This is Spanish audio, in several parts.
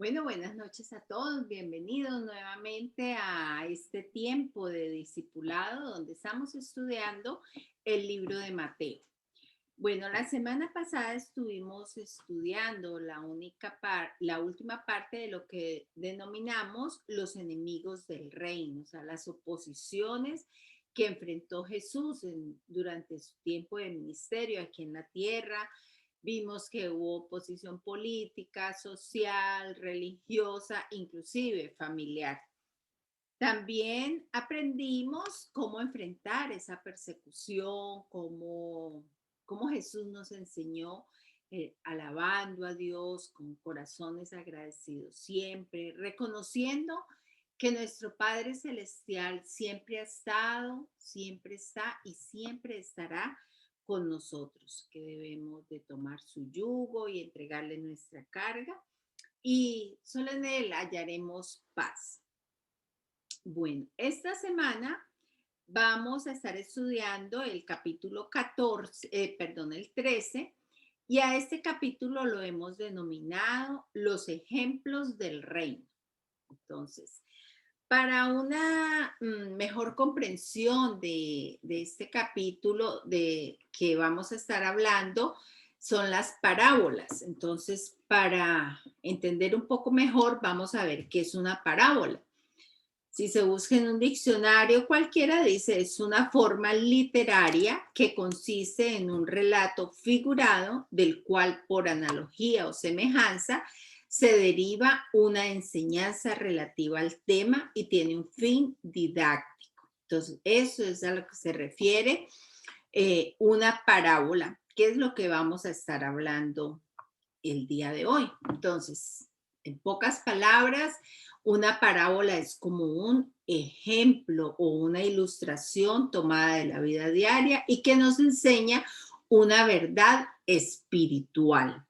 Bueno, buenas noches a todos. Bienvenidos nuevamente a este tiempo de discipulado donde estamos estudiando el libro de Mateo. Bueno, la semana pasada estuvimos estudiando la última parte de lo que denominamos los enemigos del reino, o sea, las oposiciones que enfrentó Jesús durante su tiempo de ministerio aquí en la tierra. Vimos que hubo oposición política, social, religiosa, inclusive familiar. También aprendimos cómo enfrentar esa persecución, cómo Jesús nos enseñó alabando a Dios con corazones agradecidos siempre, reconociendo que nuestro Padre Celestial siempre ha estado, siempre está y siempre estará con nosotros, que debemos de tomar su yugo y entregarle nuestra carga y solo en Él hallaremos paz. Bueno, esta semana vamos a estar estudiando el capítulo 14, perdón, el 13, y a este capítulo lo hemos denominado los ejemplos del reino. Entonces, para una mejor comprensión de este capítulo de que vamos a estar hablando, son las parábolas. Entonces, para entender un poco mejor, vamos a ver qué es una parábola. Si se busca en un diccionario cualquiera, dice es una forma literaria que consiste en un relato figurado del cual por analogía o semejanza se deriva una enseñanza relativa al tema y tiene un fin didáctico. Entonces, eso es a lo que se refiere una parábola, que es lo que vamos a estar hablando el día de hoy. Entonces, en pocas palabras, una parábola es como un ejemplo o una ilustración tomada de la vida diaria y que nos enseña una verdad espiritual.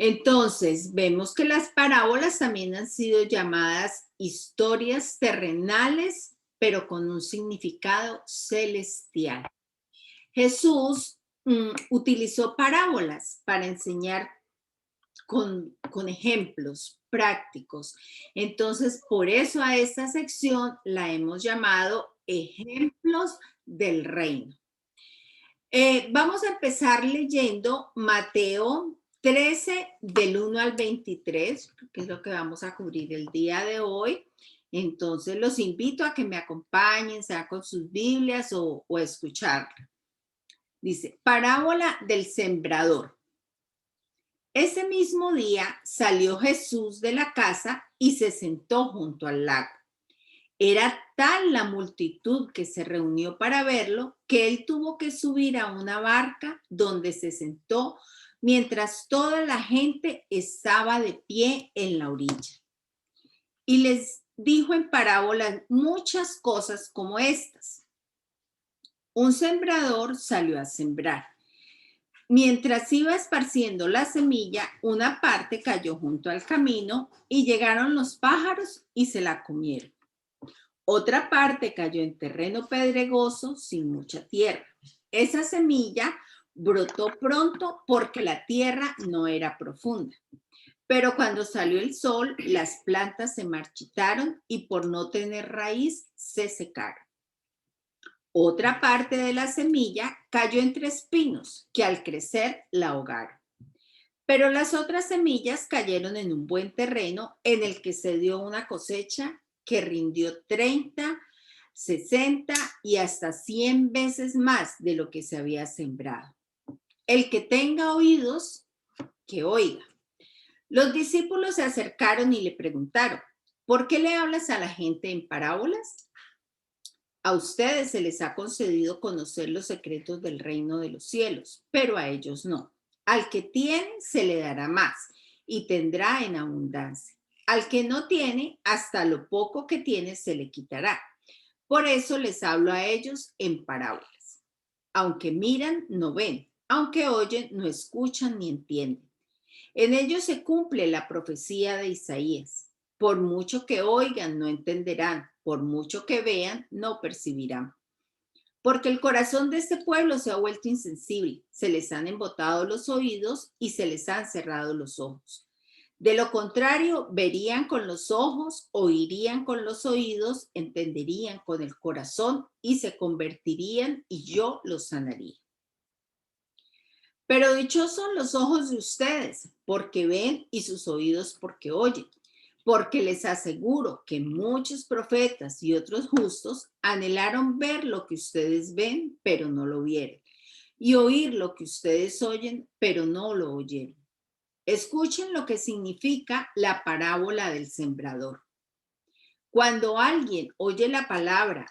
Entonces, vemos que las parábolas también han sido llamadas historias terrenales, pero con un significado celestial. Jesús utilizó parábolas para enseñar con ejemplos prácticos. Entonces, por eso a esta sección la hemos llamado ejemplos del reino. Vamos a empezar leyendo Mateo 13 del 1 al 23, que es lo que vamos a cubrir el día de hoy. Entonces, los invito a que me acompañen, sea con sus Biblias o escucharla. Dice, parábola del sembrador. Ese mismo día salió Jesús de la casa y se sentó junto al lago. Era tal la multitud que se reunió para verlo que él tuvo que subir a una barca donde se sentó mientras toda la gente estaba de pie en la orilla. Y les dijo en parábolas muchas cosas como estas. Un sembrador salió a sembrar. Mientras iba esparciendo la semilla, una parte cayó junto al camino y llegaron los pájaros y se la comieron. Otra parte cayó en terreno pedregoso sin mucha tierra. Esa semilla brotó pronto porque la tierra no era profunda. Pero cuando salió el sol, las plantas se marchitaron y por no tener raíz se secaron. Otra parte de la semilla cayó entre espinos que al crecer la ahogaron. Pero las otras semillas cayeron en un buen terreno en el que se dio una cosecha que rindió 30, 60 y hasta 100 veces más de lo que se había sembrado. El que tenga oídos, que oiga. Los discípulos se acercaron y le preguntaron, ¿por qué le hablas a la gente en parábolas? A ustedes se les ha concedido conocer los secretos del reino de los cielos, pero a ellos no. Al que tiene, se le dará más y tendrá en abundancia. Al que no tiene, hasta lo poco que tiene se le quitará. Por eso les hablo a ellos en parábolas. Aunque miran, no ven. Aunque oyen, no escuchan ni entienden. En ellos se cumple la profecía de Isaías. Por mucho que oigan, no entenderán. Por mucho que vean, no percibirán. Porque el corazón de este pueblo se ha vuelto insensible. Se les han embotado los oídos y se les han cerrado los ojos. De lo contrario, verían con los ojos, oirían con los oídos, entenderían con el corazón y se convertirían y yo los sanaría. Pero dichosos son los ojos de ustedes, porque ven, y sus oídos porque oyen. Porque les aseguro que muchos profetas y otros justos anhelaron ver lo que ustedes ven, pero no lo vieron, y oír lo que ustedes oyen, pero no lo oyeron. Escuchen lo que significa la parábola del sembrador. Cuando alguien oye la palabra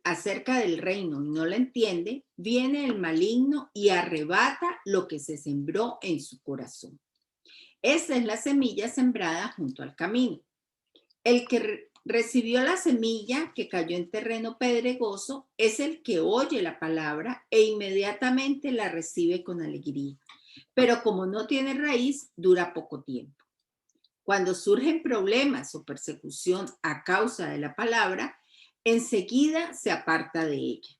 acerca del reino y no la entiende, viene el maligno y arrebata lo que se sembró en su corazón. Esta es la semilla sembrada junto al camino. El que recibió la semilla que cayó en terreno pedregoso es el que oye la palabra e inmediatamente la recibe con alegría. Pero como no tiene raíz, dura poco tiempo. Cuando surgen problemas o persecución a causa de la palabra, enseguida se aparta de ella.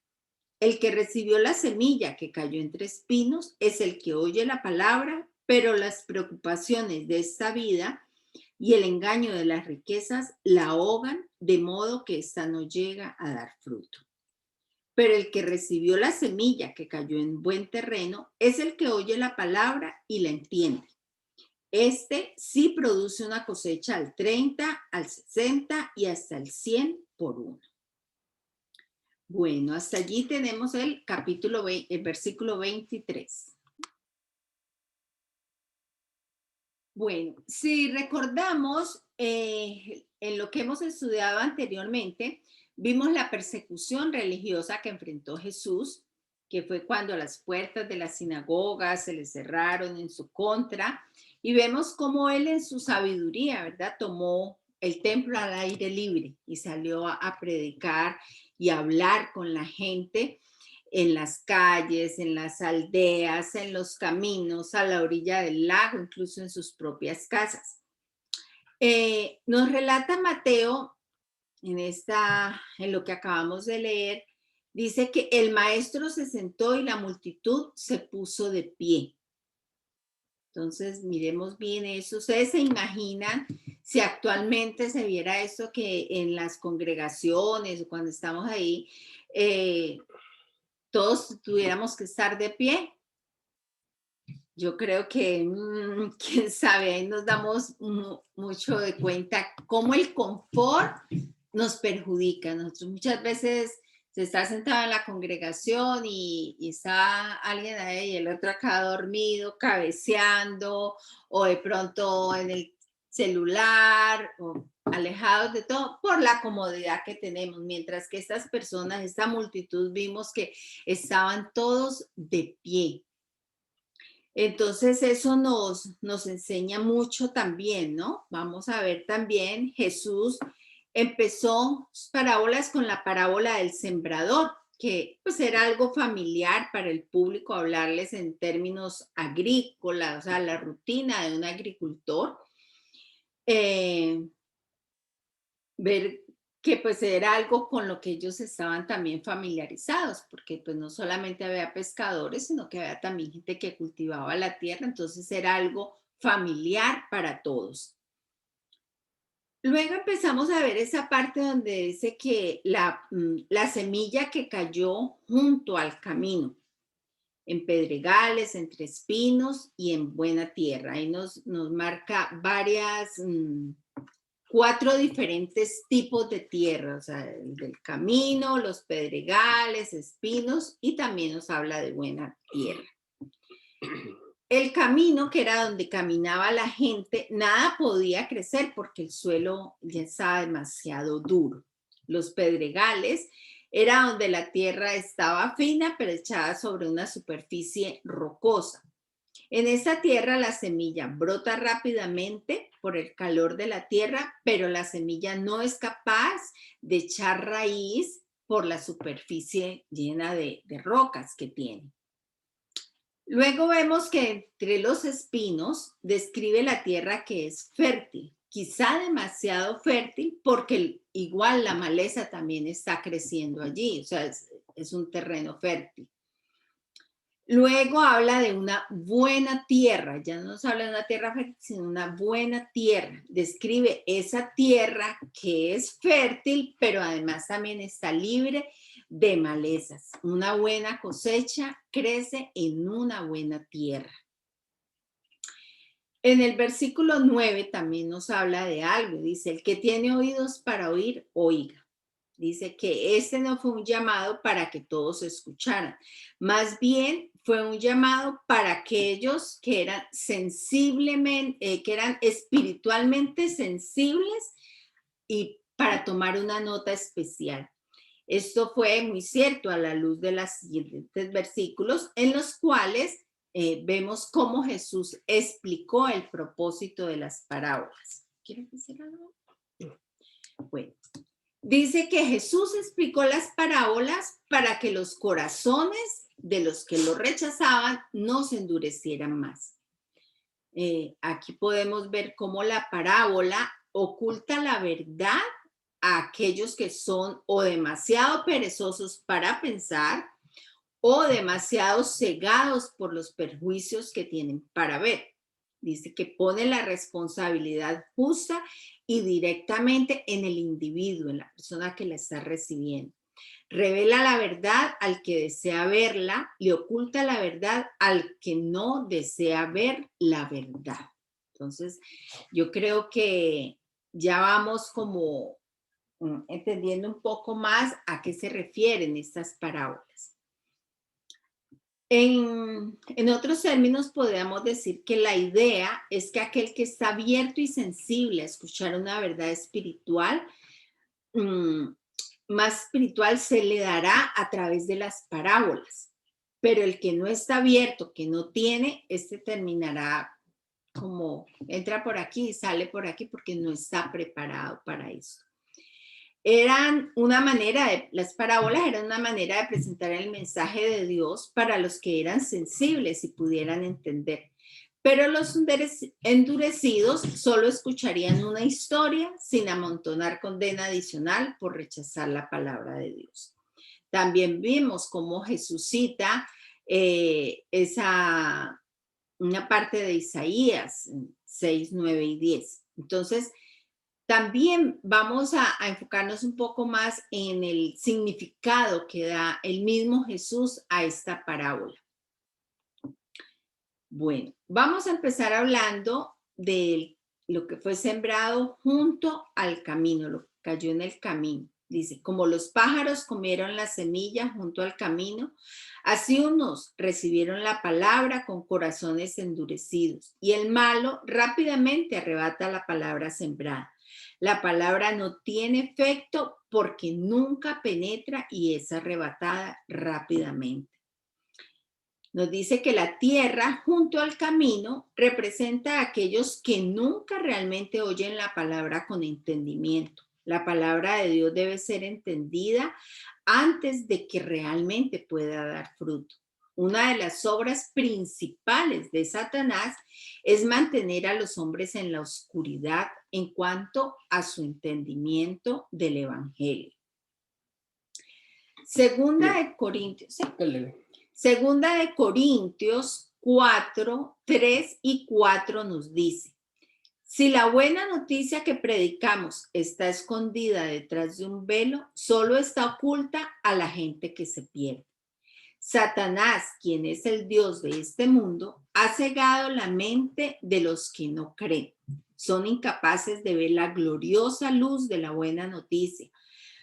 El que recibió la semilla que cayó entre espinos es el que oye la palabra, pero las preocupaciones de esta vida y el engaño de las riquezas la ahogan, de modo que ésta no llega a dar fruto. Pero el que recibió la semilla que cayó en buen terreno es el que oye la palabra y la entiende. Este sí produce una cosecha al 30, al 60 y hasta el 100 por uno. Bueno, hasta allí tenemos el versículo 23. Bueno, si recordamos en lo que hemos estudiado anteriormente, vimos la persecución religiosa que enfrentó Jesús, que fue cuando las puertas de las sinagogas se le cerraron en su contra, y vemos cómo él en su sabiduría, ¿verdad? Tomó el templo al aire libre y salió a predicar y a hablar con la gente en las calles, en las aldeas, en los caminos, a la orilla del lago, incluso en sus propias casas. Nos relata Mateo en lo que acabamos de leer, dice que el maestro se sentó y la multitud se puso de pie. Entonces, miremos bien eso. Ustedes se imaginan si actualmente se viera esto, que en las congregaciones o cuando estamos ahí, todos tuviéramos que estar de pie. Yo creo que, quién sabe, ahí nos damos mucho de cuenta cómo el confort nos perjudica. Nosotros muchas veces se está sentado en la congregación y está alguien ahí y el otro acá dormido, cabeceando, o de pronto en el celular, o alejados de todo por la comodidad que tenemos, mientras que estas personas, esta multitud, vimos que estaban todos de pie. Entonces eso nos enseña mucho también, ¿no? Vamos a ver también, Jesús empezó parábolas con la parábola del sembrador, que pues era algo familiar para el público hablarles en términos agrícolas, o sea, la rutina de un agricultor. Ver que pues era algo con lo que ellos estaban también familiarizados, porque pues no solamente había pescadores, sino que había también gente que cultivaba la tierra, entonces era algo familiar para todos. Luego empezamos a ver esa parte donde dice que la semilla que cayó junto al camino, en pedregales, entre espinos y en buena tierra. Ahí nos marca varias 4 diferentes tipos de tierra, o sea, el del camino, los pedregales, espinos, y también nos habla de buena tierra. El camino, que era donde caminaba la gente, nada podía crecer porque el suelo ya estaba demasiado duro. Los pedregales era donde la tierra estaba fina, pero echada sobre una superficie rocosa. En esta tierra la semilla brota rápidamente por el calor de la tierra, pero la semilla no es capaz de echar raíz por la superficie llena de rocas que tiene. Luego vemos que entre los espinos describe la tierra que es fértil, quizá demasiado fértil porque igual la maleza también está creciendo allí, o sea, es un terreno fértil. Luego habla de una buena tierra, ya no nos habla de una tierra fértil, sino una buena tierra. Describe esa tierra que es fértil, pero además también está libre de malezas. Una buena cosecha crece en una buena tierra. En el versículo 9 también nos habla de algo. Dice, el que tiene oídos para oír, oiga. Dice que este no fue un llamado para que todos escucharan. Más bien fue un llamado para aquellos que eran sensiblemente, que eran espiritualmente sensibles y para tomar una nota especial. Esto fue muy cierto a la luz de los siguientes versículos en los cuales vemos cómo Jesús explicó el propósito de las parábolas. ¿Quieres decir algo? Bueno, dice que Jesús explicó las parábolas para que los corazones de los que lo rechazaban no se endurecieran más. Aquí podemos ver cómo la parábola oculta la verdad a aquellos que son o demasiado perezosos para pensar o demasiado cegados por los perjuicios que tienen para ver. Dice que pone la responsabilidad justa y directamente en el individuo, en la persona que la está recibiendo. Revela la verdad al que desea verla, le oculta la verdad al que no desea ver la verdad. Entonces, yo creo que ya vamos como entendiendo un poco más a qué se refieren estas parábolas. En otros términos, podríamos decir que la idea es que aquel que está abierto y sensible a escuchar una verdad espiritual, más espiritual, se le dará a través de las parábolas. Pero el que no está abierto, que no tiene, este terminará como entra por aquí y sale por aquí porque no está preparado para eso. Las parábolas eran una manera de presentar el mensaje de Dios para los que eran sensibles y pudieran entender. Pero los endurecidos solo escucharían una historia sin amontonar condena adicional por rechazar la palabra de Dios. También vimos cómo Jesús cita una parte de Isaías 6, 9 y 10. Entonces, también vamos a enfocarnos un poco más en el significado que da el mismo Jesús a esta parábola. Bueno, vamos a empezar hablando de lo que fue sembrado junto al camino, lo que cayó en el camino. Dice, como los pájaros comieron la semilla junto al camino, así unos recibieron la palabra con corazones endurecidos, y el malo rápidamente arrebata la palabra sembrada. La palabra no tiene efecto porque nunca penetra y es arrebatada rápidamente. Nos dice que la tierra junto al camino representa a aquellos que nunca realmente oyen la palabra con entendimiento. La palabra de Dios debe ser entendida antes de que realmente pueda dar fruto. Una de las obras principales de Satanás es mantener a los hombres en la oscuridad en cuanto a su entendimiento del evangelio. Segunda de Corintios, ¿sí? Segunda de Corintios 4, 3 y 4 nos dice, si la buena noticia que predicamos está escondida detrás de un velo, solo está oculta a la gente que se pierde. Satanás, quien es el Dios de este mundo, ha cegado la mente de los que no creen. Son incapaces de ver la gloriosa luz de la buena noticia.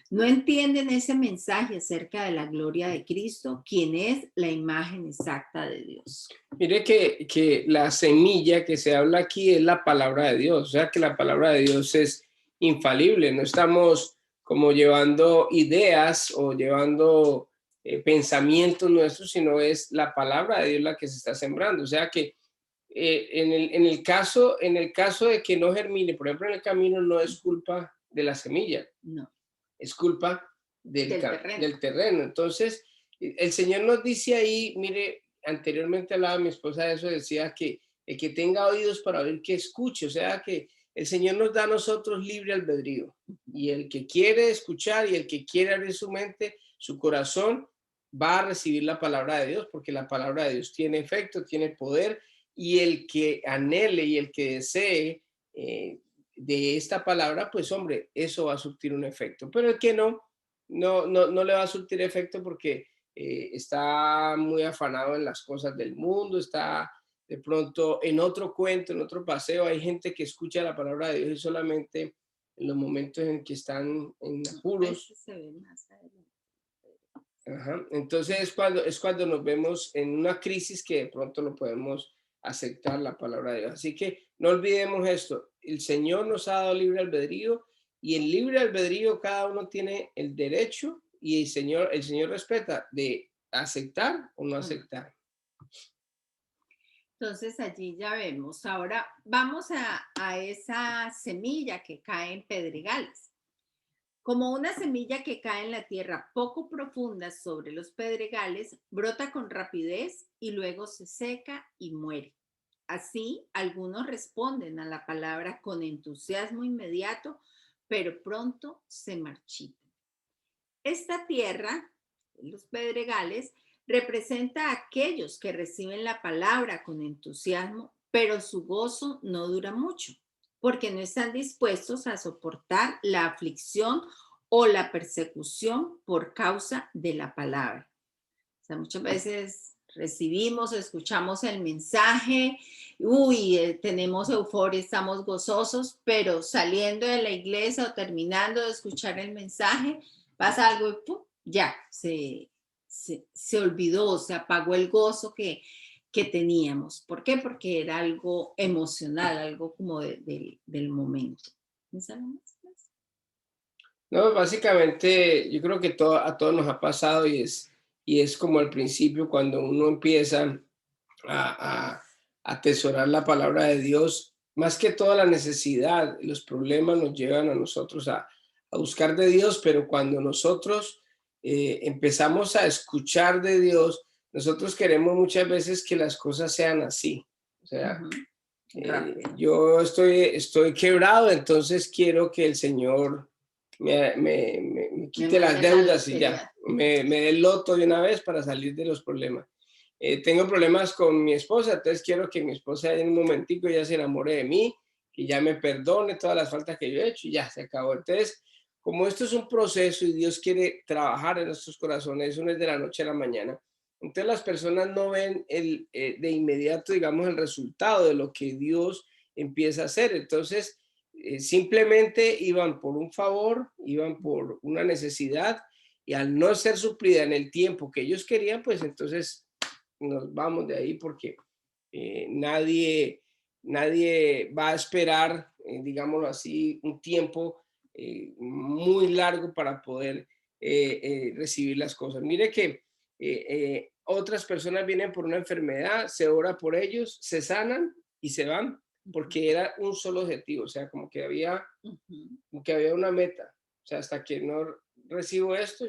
No entienden ese mensaje acerca de la gloria de Cristo, quien es la imagen exacta de Dios. Mire que la semilla que se habla aquí es la palabra de Dios, o sea que la palabra de Dios es infalible, no estamos como llevando ideas o llevando pensamientos nuestros, sino es la palabra de Dios la que se está sembrando, o sea que en el caso de que no germine, por ejemplo en el camino, no es culpa de la semilla, no, es culpa del terreno. Entonces, el Señor nos dice ahí, mire, anteriormente hablaba mi esposa de eso, decía que el que tenga oídos para oír, que escuche, o sea que el Señor nos da a nosotros libre albedrío, y el que quiere escuchar y el que quiere abrir su mente, su corazón, va a recibir la palabra de Dios, porque la palabra de Dios tiene efecto, tiene poder, y el que anhele y el que desee de esta palabra, pues hombre, eso va a surtir un efecto. Pero el que no le va a surtir efecto porque está muy afanado en las cosas del mundo, está de pronto en otro cuento, en otro paseo. Hay gente que escucha la palabra de Dios y solamente en los momentos en que están en apuros. Se ve más adelante. Ajá. Entonces es cuando nos vemos en una crisis que de pronto no podemos aceptar la palabra de Dios. Así que no olvidemos esto, el Señor nos ha dado libre albedrío y en libre albedrío cada uno tiene el derecho y el Señor respeta de aceptar o no aceptar. Entonces allí ya vemos. Ahora vamos a esa semilla que cae en pedregales. Como una semilla que cae en la tierra poco profunda sobre los pedregales, brota con rapidez y luego se seca y muere. Así, algunos responden a la palabra con entusiasmo inmediato, pero pronto se marchitan. Esta tierra, los pedregales, representa a aquellos que reciben la palabra con entusiasmo, pero su gozo no dura mucho, porque no están dispuestos a soportar la aflicción o la persecución por causa de la palabra. O sea, muchas veces recibimos, escuchamos el mensaje, tenemos euforia, estamos gozosos, pero saliendo de la iglesia o terminando de escuchar el mensaje, pasa algo y ¡pum! Ya, se olvidó, se apagó el gozo que teníamos. ¿Por qué? Porque era algo emocional, algo como del momento. No, básicamente yo creo que a todos nos ha pasado y es como al principio cuando uno empieza a atesorar la palabra de Dios, más que toda la necesidad, los problemas nos llevan a nosotros a buscar de Dios, pero cuando nosotros empezamos a escuchar de Dios, nosotros queremos muchas veces que las cosas sean así. O sea, yo estoy quebrado, entonces quiero que el Señor me quite las deudas y ya, me dé el loto de una vez para salir de los problemas. Tengo problemas con mi esposa, entonces quiero que mi esposa en un momentico ya se enamore de mí, que ya me perdone todas las faltas que yo he hecho y ya se acabó. Entonces, como esto es un proceso y Dios quiere trabajar en nuestros corazones, eso no es de la noche a la mañana. Entonces las personas no ven de inmediato, digamos, el resultado de lo que Dios empieza a hacer. Entonces, simplemente iban por un favor, iban por una necesidad y al no ser suplida en el tiempo que ellos querían, pues entonces nos vamos de ahí porque nadie va a esperar, digámoslo así, un tiempo muy largo para poder recibir las cosas. Mire que otras personas vienen por una enfermedad, se ora por ellos, se sanan y se van porque era un solo objetivo, o sea, como que había una meta, o sea, hasta que no recibo esto,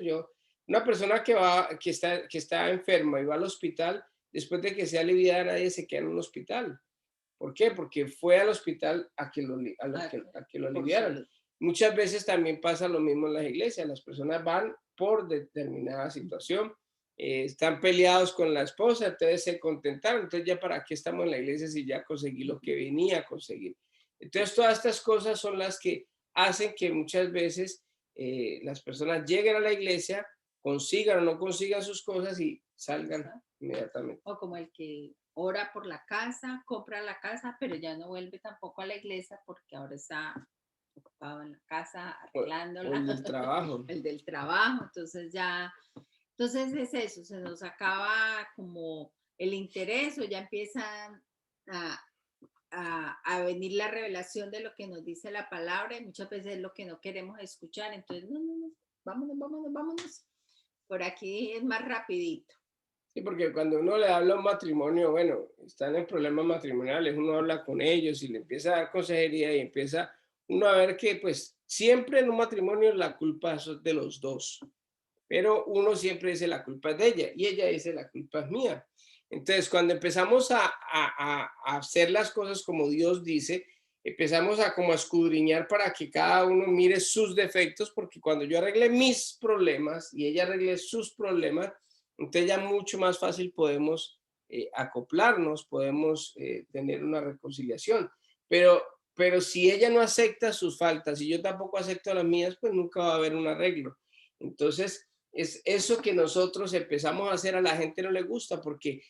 una persona que está enferma y va al hospital, después de que sea aliviada, nadie se queda en un hospital. ¿Por qué? Porque fue al hospital a que lo aliviaran. Muchas veces también pasa lo mismo en las iglesias, las personas van por determinada situación, están peleados con la esposa, entonces se contentaron, entonces ya para qué estamos en la iglesia si ya conseguí lo que venía a conseguir. Entonces todas estas cosas son las que hacen que muchas veces las personas lleguen a la iglesia, consigan o no consigan sus cosas y salgan inmediatamente. O como el que ora por la casa, compra la casa, pero ya no vuelve tampoco a la iglesia porque ahora está ocupado en la casa arreglándola. O el del trabajo. El del trabajo, entonces es eso, se nos acaba como el interés o ya empiezan a venir la revelación de lo que nos dice la palabra y muchas veces es lo que no queremos escuchar, entonces no, vámonos. Por aquí es más rapidito. Sí, porque cuando uno le habla a un matrimonio, bueno, están en problemas matrimoniales, uno habla con ellos y le empieza a dar consejería y empieza uno a ver que pues siempre en un matrimonio la culpa es de los dos, pero uno siempre dice la culpa es de ella y ella dice la culpa es mía. Entonces, cuando empezamos a hacer las cosas como Dios dice, empezamos a como a escudriñar para que cada uno mire sus defectos, porque cuando yo arregle mis problemas y ella arregle sus problemas, entonces ya mucho más fácil podemos acoplarnos, podemos tener una reconciliación. Pero, pero si ella no acepta sus faltas y yo tampoco acepto las mías, pues nunca va a haber un arreglo. Entonces, es eso que nosotros empezamos a hacer a la gente no le gusta porque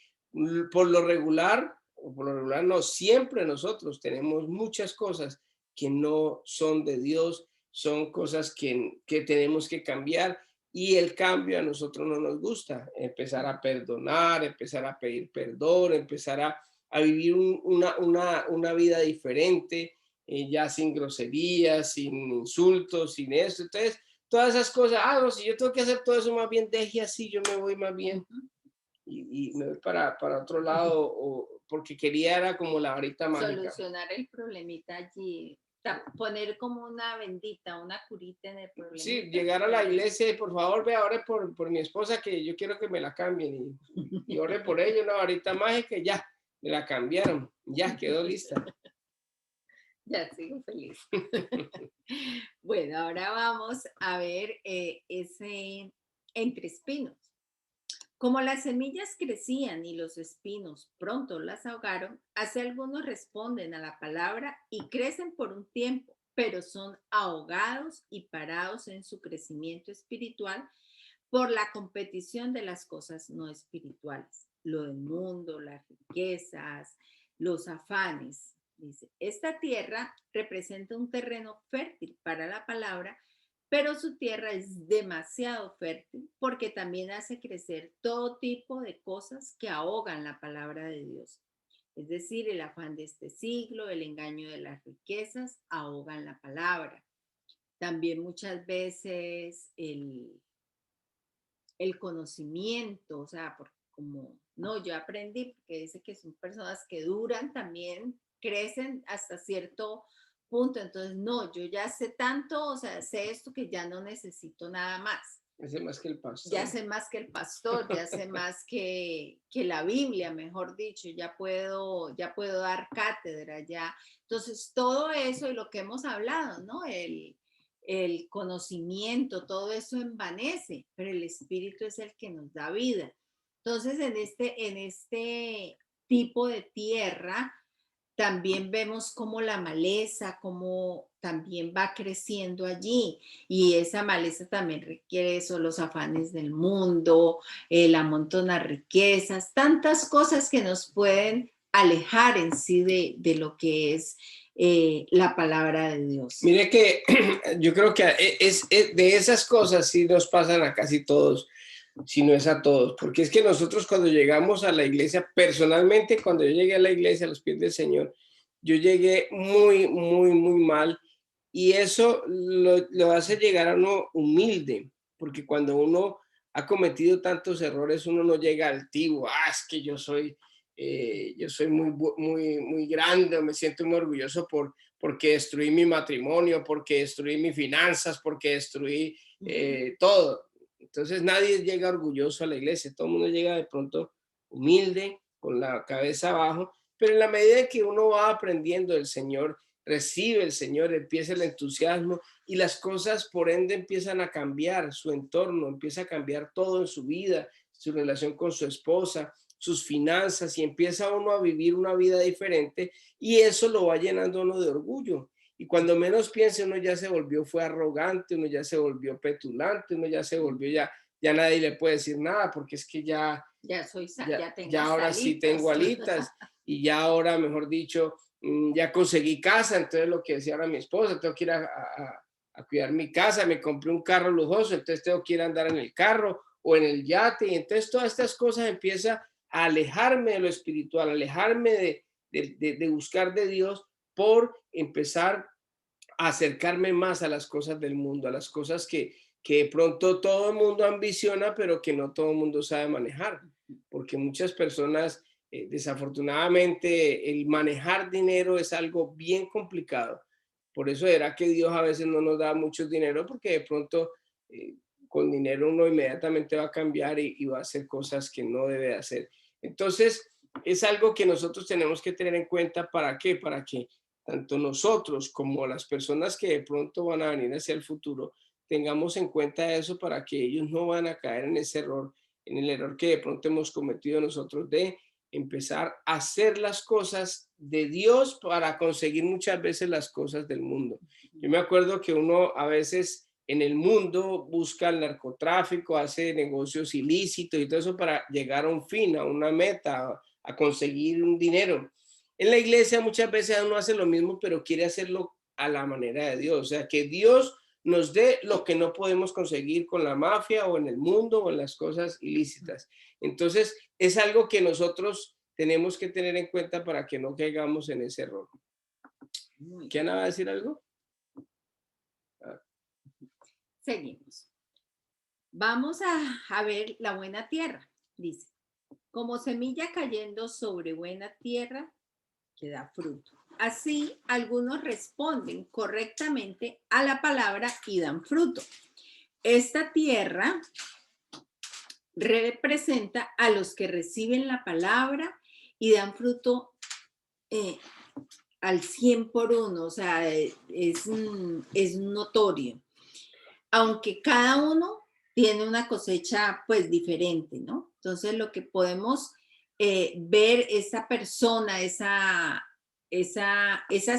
por lo regular, o por lo regular no, siempre nosotros tenemos muchas cosas que no son de Dios, son cosas que tenemos que cambiar y el cambio a nosotros no nos gusta. Empezar a perdonar, empezar a pedir perdón, empezar a vivir una vida diferente, ya sin groserías, sin insultos, sin esto. Entonces, todas esas cosas, no, si yo tengo que hacer todo eso, más bien deje así, yo me voy más bien y me voy para otro lado, o porque quería era como la varita mágica. Solucionar el problemita allí, poner como una bendita, una curita en el Sí, problemita. llegar a la iglesia y por favor vea, ore por mi esposa que yo quiero que me la cambien y ore por ella, una varita mágica y ya, me la cambiaron, ya quedó lista. Ya sigo feliz. Bueno, ahora vamos a ver ese entre espinos. Como las semillas crecían y los espinos pronto las ahogaron, así algunos responden a la palabra y crecen por un tiempo, pero son ahogados y parados en su crecimiento espiritual por la competición de las cosas no espirituales, lo del mundo, las riquezas, los afanes. Dice, esta tierra representa un terreno fértil para la palabra, pero su tierra es demasiado fértil porque también hace crecer todo tipo de cosas que ahogan la palabra de Dios. Es decir, el afán de este siglo, el engaño de las riquezas ahogan la palabra. También muchas veces el conocimiento, o sea, como, no, yo aprendí, porque dice que son personas que duran también, crecen hasta cierto punto, entonces, no, yo ya sé tanto, o sea, sé esto que ya no necesito nada más. Hace más que el pastor. Ya sé más que el pastor, ya sé más que la Biblia, mejor dicho, ya puedo dar cátedra, ya. Entonces, todo eso y lo que hemos hablado, ¿no? El conocimiento, todo eso envanece, pero el Espíritu es el que nos da vida. Entonces, en este tipo de tierra, también vemos cómo la maleza, cómo también va creciendo allí. Y esa maleza también requiere eso, los afanes del mundo, el amontonar riquezas, tantas cosas que nos pueden alejar en sí de lo que es la palabra de Dios. Mire que yo creo que es de esas cosas sí nos pasan a casi todos, si no es a todos, porque es que nosotros cuando llegamos a la iglesia, personalmente cuando yo llegué a la iglesia a los pies del Señor, yo llegué muy, muy, muy mal y eso lo hace llegar a uno humilde, porque cuando uno ha cometido tantos errores, uno no llega altivo, es que yo soy muy, muy, muy grande, me siento muy orgulloso porque destruí mi matrimonio, porque destruí mis finanzas, porque destruí todo. Entonces nadie llega orgulloso a la iglesia, todo el mundo llega de pronto humilde, con la cabeza abajo, pero en la medida en que uno va aprendiendo del Señor, recibe el Señor, empieza el entusiasmo y las cosas por ende empiezan a cambiar, su entorno empieza a cambiar todo en su vida, su relación con su esposa, sus finanzas y empieza uno a vivir una vida diferente y eso lo va llenando uno de orgullo. Y cuando menos piense, uno ya se volvió, fue arrogante, uno ya se volvió petulante, uno ya se volvió, ya nadie le puede decir nada porque es que ya tengo ya ahora sí tengo alitas y ya ahora, mejor dicho, ya conseguí casa, entonces lo que decía ahora mi esposa, tengo que ir a cuidar mi casa, me compré un carro lujoso, entonces tengo que ir a andar en el carro o en el yate, y entonces todas estas cosas empiezan a alejarme de lo espiritual, alejarme de buscar de Dios por empezar a acercarme más a las cosas del mundo, a las cosas que de pronto todo el mundo ambiciona, pero que no todo el mundo sabe manejar, porque muchas personas, desafortunadamente, el manejar dinero es algo bien complicado. Por eso era que Dios a veces no nos da mucho dinero, porque de pronto eh, con dinero uno inmediatamente va a cambiar y va a hacer cosas que no debe hacer. Entonces, es algo que nosotros tenemos que tener en cuenta. ¿Para qué? Para que tanto nosotros como las personas que de pronto van a venir hacia el futuro tengamos en cuenta eso para que ellos no van a caer en ese error en el error que de pronto hemos cometido nosotros de empezar a hacer las cosas de Dios para conseguir muchas veces las cosas del mundo. Yo me acuerdo que uno a veces en el mundo busca el narcotráfico, hace negocios ilícitos y todo eso para llegar a un fin, a una meta, a conseguir un dinero. En la iglesia muchas veces uno hace lo mismo, pero quiere hacerlo a la manera de Dios. O sea, que Dios nos dé lo que no podemos conseguir con la mafia o en el mundo o en las cosas ilícitas. Entonces, es algo que nosotros tenemos que tener en cuenta para que no caigamos en ese error. ¿Quién va a decir algo? Seguimos. Vamos a ver la buena tierra. Dice, como semilla cayendo sobre buena tierra que da fruto. Así, algunos responden correctamente a la palabra y dan fruto. Esta tierra representa a los que reciben la palabra y dan fruto al 100 por uno, o sea, es notorio. Aunque cada uno tiene una cosecha pues diferente, ¿no? Entonces lo que podemos ver esa persona, esa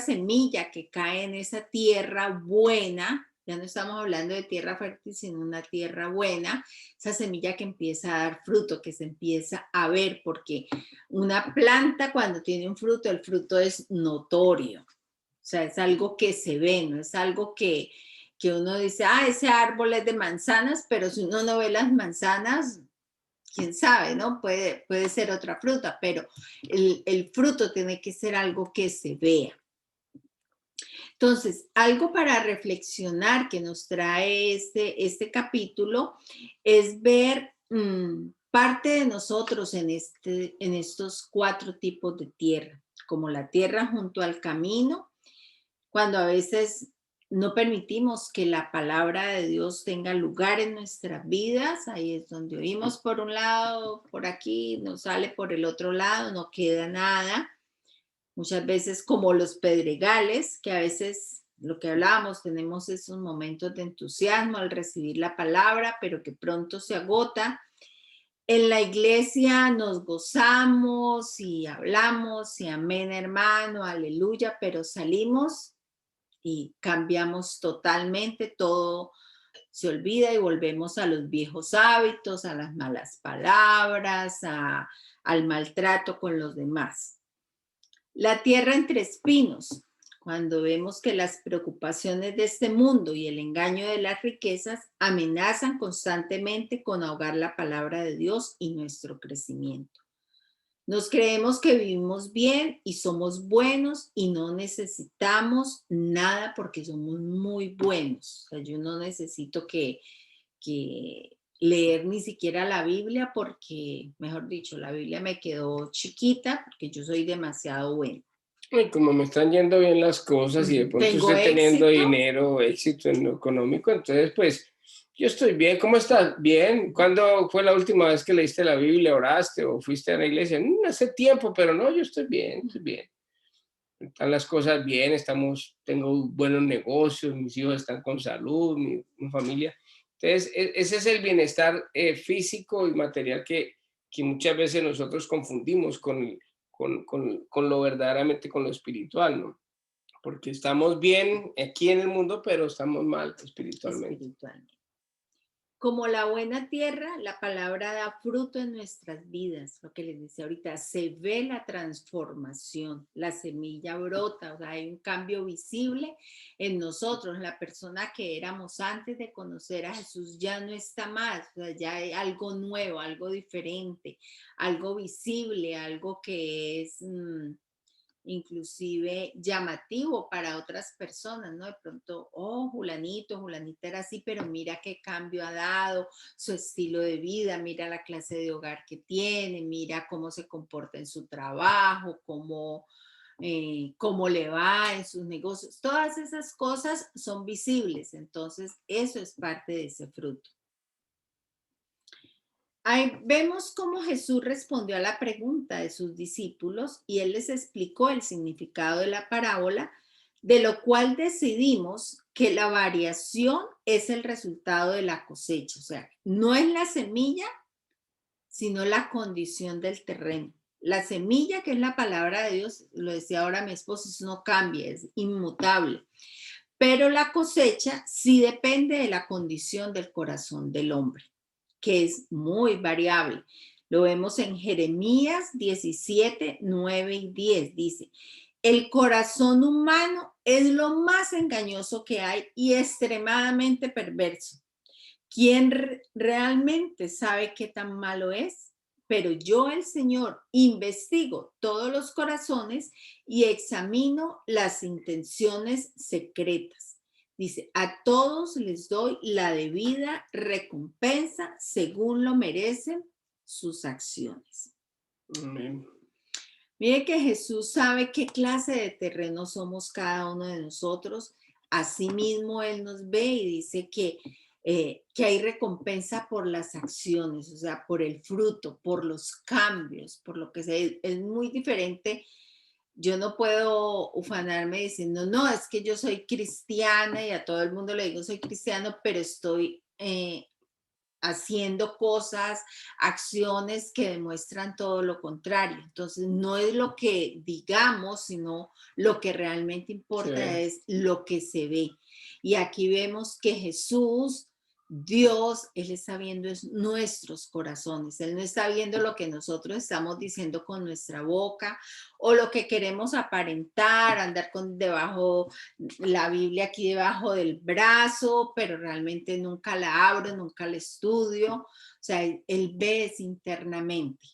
semilla que cae en esa tierra buena, ya no estamos hablando de tierra fértil, sino una tierra buena, esa semilla que empieza a dar fruto, que se empieza a ver, porque una planta cuando tiene un fruto, el fruto es notorio, o sea, es algo que se ve, no es algo que uno dice, ese árbol es de manzanas, pero si uno no ve las manzanas, quién sabe, ¿no? Puede ser otra fruta, pero el fruto tiene que ser algo que se vea. Entonces, algo para reflexionar que nos trae este capítulo es ver parte de nosotros en estos 4 tipos de tierra, como la tierra junto al camino, cuando a veces no permitimos que la palabra de Dios tenga lugar en nuestras vidas, ahí es donde oímos por un lado, por aquí, nos sale por el otro lado, no queda nada. Muchas veces como los pedregales, que a veces lo que hablábamos, tenemos esos momentos de entusiasmo al recibir la palabra, pero que pronto se agota. En la iglesia nos gozamos y hablamos y amén hermano, aleluya, pero salimos y cambiamos totalmente, todo se olvida y volvemos a los viejos hábitos, a las malas palabras, al maltrato con los demás. La tierra entre espinos, cuando vemos que las preocupaciones de este mundo y el engaño de las riquezas amenazan constantemente con ahogar la palabra de Dios y nuestro crecimiento. Nos creemos que vivimos bien y somos buenos y no necesitamos nada porque somos muy buenos. O sea, yo no necesito que leer ni siquiera la Biblia porque, mejor dicho, la Biblia me quedó chiquita porque yo soy demasiado buena. Y como me están yendo bien las cosas y de pronto Tengo estoy teniendo éxito. dinero, éxito en lo económico, entonces pues yo estoy bien. ¿Cómo estás? Bien. ¿Cuándo fue la última vez que leíste la Biblia, oraste o fuiste a la iglesia? Hace tiempo, pero no, yo estoy bien, estoy bien. Están las cosas bien, tengo buenos negocios, mis hijos están con salud, mi familia. Entonces, ese es el bienestar físico y material que muchas veces nosotros confundimos con lo verdaderamente, con lo espiritual, ¿no? Porque estamos bien aquí en el mundo, pero estamos mal espiritualmente. Como la buena tierra, la palabra da fruto en nuestras vidas, lo que les decía ahorita, se ve la transformación, la semilla brota, o sea, hay un cambio visible en nosotros, la persona que éramos antes de conocer a Jesús ya no está más, o sea, ya hay algo nuevo, algo diferente, algo visible, algo que es inclusive llamativo para otras personas, ¿no? De pronto, Julanito, Julanita era así, pero mira qué cambio ha dado, su estilo de vida, mira la clase de hogar que tiene, mira cómo se comporta en su trabajo, cómo le va en sus negocios. Todas esas cosas son visibles, entonces eso es parte de ese fruto. Ahí vemos cómo Jesús respondió a la pregunta de sus discípulos y él les explicó el significado de la parábola, de lo cual decidimos que la variación es el resultado de la cosecha. O sea, no es la semilla sino la condición del terreno. La semilla, que es la palabra de Dios, lo decía ahora mi esposo, eso no cambia, es inmutable. Pero la cosecha sí depende de la condición del corazón del hombre, que es muy variable. Lo vemos en Jeremías 17, 9 y 10. Dice, el corazón humano es lo más engañoso que hay y extremadamente perverso. ¿Quién realmente sabe qué tan malo es? Pero yo, el Señor, investigo todos los corazones y examino las intenciones secretas. Dice, a todos les doy la debida recompensa según lo merecen sus acciones. Amén. Mire que Jesús sabe qué clase de terreno somos cada uno de nosotros. Asimismo, Él nos ve y dice que hay recompensa por las acciones, o sea, por el fruto, por los cambios, por lo que sea. Es muy diferente. Yo no puedo ufanarme diciendo, no, es que yo soy cristiana y a todo el mundo le digo soy cristiano, pero estoy haciendo cosas, acciones que demuestran todo lo contrario. Entonces, no es lo que digamos, sino lo que realmente importa es lo que se ve. Y aquí vemos que Jesús, Dios, Él está viendo nuestros corazones. Él no está viendo lo que nosotros estamos diciendo con nuestra boca o lo que queremos aparentar, andar con debajo la Biblia aquí debajo del brazo, pero realmente nunca la abro, nunca la estudio. O sea, él ve internamente.